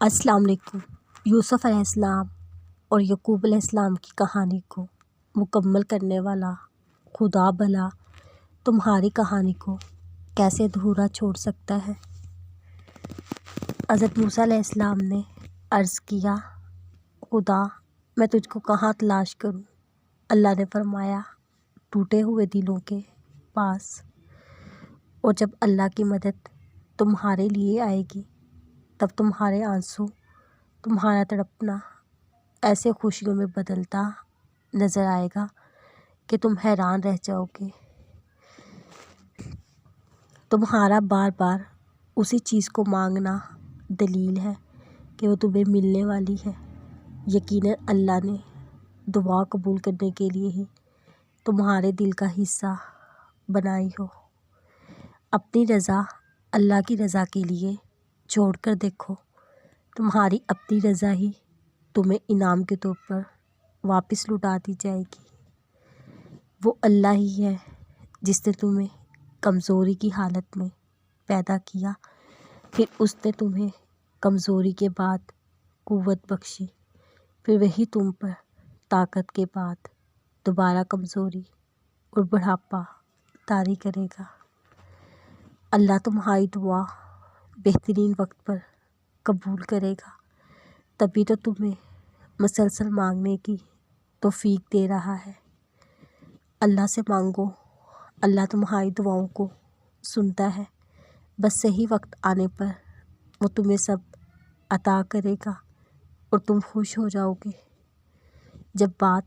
السلام علیکم۔ یوسف علیہ السلام اور یعقوب علیہ السلام کی کہانی کو مکمل کرنے والا خدا بھلا تمہاری کہانی کو کیسے ادھورا چھوڑ سکتا ہے۔ حضرت موسیٰ علیہ السلام نے عرض کیا، خدا میں تجھ کو کہاں تلاش کروں؟ اللہ نے فرمایا، ٹوٹے ہوئے دلوں کے پاس۔ اور جب اللہ کی مدد تمہارے لیے آئے گی تب تمہارے آنسو، تمہارا تڑپنا ایسے خوشیوں میں بدلتا نظر آئے گا کہ تم حیران رہ جاؤ گے۔ تمہارا بار بار اسی چیز کو مانگنا دلیل ہے کہ وہ تمہیں ملنے والی ہے۔ یقیناً اللہ نے دعا قبول کرنے کے لیے ہی تمہارے دل کا حصہ بنائی ہو۔ اپنی رضا اللہ کی رضا کے لیے چھوڑ کر دیکھو، تمہاری اپنی رضا ہی تمہیں انعام کے طور پر واپس لوٹا دی جائے گی۔ وہ اللہ ہی ہے جس نے تمہیں کمزوری کی حالت میں پیدا کیا، پھر اس نے تمہیں کمزوری کے بعد قوت بخشی، پھر وہی تم پر طاقت کے بعد دوبارہ کمزوری اور بڑھاپا طاری کرے گا۔ اللہ تمہاری دعا بہترین وقت پر قبول کرے گا، تبھی تو تمہیں مسلسل مانگنے کی توفیق دے رہا ہے۔ اللہ سے مانگو، اللہ تمہاری دعاؤں کو سنتا ہے، بس صحیح وقت آنے پر وہ تمہیں سب عطا کرے گا اور تم خوش ہو جاؤ گے۔ جب بات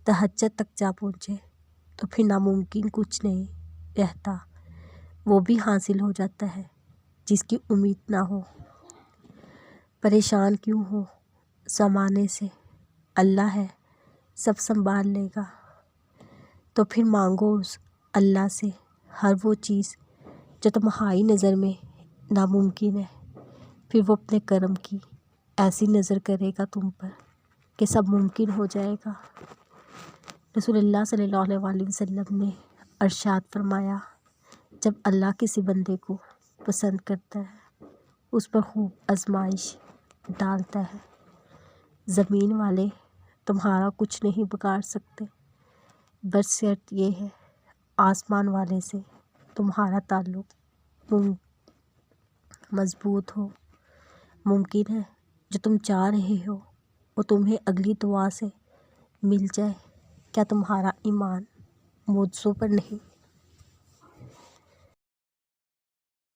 تہجد تک جا پہنچے تو پھر ناممکن کچھ نہیں رہتا، وہ بھی حاصل ہو جاتا ہے جس کی امید نہ ہو۔ پریشان کیوں ہو زمانے سے، اللہ ہے سب سنبھال لے گا۔ تو پھر مانگو اس اللہ سے ہر وہ چیز جو تمہاری نظر میں ناممکن ہے، پھر وہ اپنے کرم کی ایسی نظر کرے گا تم پر کہ سب ممکن ہو جائے گا۔ رسول اللہ صلی اللہ علیہ وسلم نے ارشاد فرمایا، جب اللہ کسی بندے کو پسند کرتا ہے اس پر خوب آزمائش ڈالتا ہے۔ زمین والے تمہارا کچھ نہیں بگاڑ سکتے، بس شرط یہ ہے آسمان والے سے تمہارا تعلق مضبوط ہو۔ ممکن ہے جو تم چاہ رہے ہو وہ تمہیں اگلی دعا سے مل جائے۔ کیا تمہارا ایمان معجزوں پر نہیں